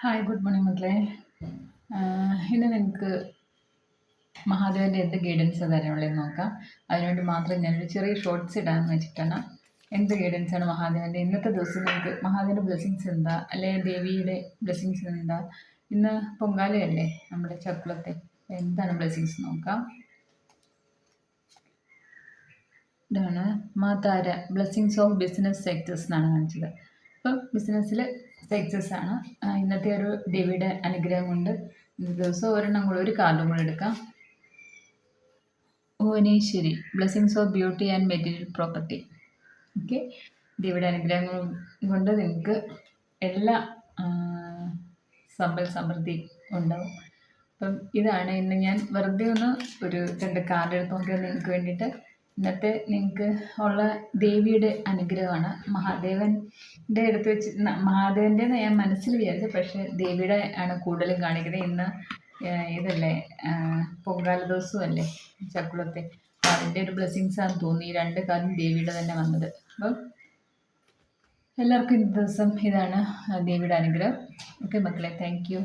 Hi good morning മക്കളെ. ഇന്ന് നിങ്ങൾക്ക് മഹാദേവൻ്റെ എന്ത് ഗൈഡൻസ് തരാനുള്ളതെന്ന് നോക്കാം. അതിനുവേണ്ടി മാത്രം ഞാനൊരു ചെറിയ ഷോർട്ട്സ് ഇടാമെന്ന് വെച്ചിട്ടാണ്. എന്ത് ഗൈഡൻസാണ് മഹാദേവൻ്റെ ഇന്നത്തെ ദിവസം? നിങ്ങൾക്ക് മഹാദേവൻ്റെ ബ്ലെസ്സിങ്സ് എന്താ, അല്ലെങ്കിൽ ദേവിയുടെ ബ്ലെസ്സിങ്സ് എന്താ? ഇന്ന് പൊങ്കാലയല്ലേ നമ്മുടെ ചക്കുളത്തെ, എന്താണ് ബ്ലെസ്സിങ്സ് നോക്കാം. ഇതാണ് മാതാര ബ്ലെസ്സിങ്സ് ഓഫ് ബിസിനസ് സെക്ടേഴ്സ് എന്നാണ് കാണിച്ചത്. ഇപ്പം ബിസിനസ്സിൽ സക്സസ് ആണ്. ഇന്നത്തെ ഒരു ദേവിയുടെ അനുഗ്രഹം കൊണ്ട് ഇന്നത്തെ ദിവസം ഒരെണ്ണം കൂടെ, ഒരു കാർഡും കൂടെ എടുക്കാം. Bhuvaneshwari blessings of beauty and material property. Okay, ദേവിയുടെ അനുഗ്രഹം കൊണ്ട് നിങ്ങൾക്ക് എല്ലാ സമ്പൽ സമൃദ്ധി ഉണ്ടാവും. അപ്പം ഇതാണ് ഇന്ന് ഞാൻ വെറുതെ ഒന്ന് ഒരു 2 കാർഡ് എടുത്ത് നോക്കിയാൽ നിങ്ങൾക്ക് വേണ്ടിയിട്ട്. ഇന്നത്തെ നിങ്ങൾക്ക് ഉള്ള ദേവിയുടെ അനുഗ്രഹമാണ്. മഹാദേവൻ്റെ അടുത്ത് വെച്ച് മഹാദേവൻ്റെ ഞാൻ മനസ്സിൽ വിചാരിച്ചു, പക്ഷേ ദേവിയുടെ ആണ് കൂടുതലും കാണിക്കുന്നത്. ഇന്ന് ഇതല്ലേ പൊങ്കാല ദിവസമല്ലേ ചക്കുളത്തെ, അതിൻ്റെ ഒരു ബ്ലെസ്സിങ്സാണെന്ന് തോന്നി. ഈ 2 കാർഡും ദേവിയുടെ തന്നെ വന്നത്. അപ്പം എല്ലാവർക്കും ഇന്നത്തെ ദിവസം ഇതാണ് ദേവിയുടെ അനുഗ്രഹം. ഓക്കെ മക്കളെ, താങ്ക് യു.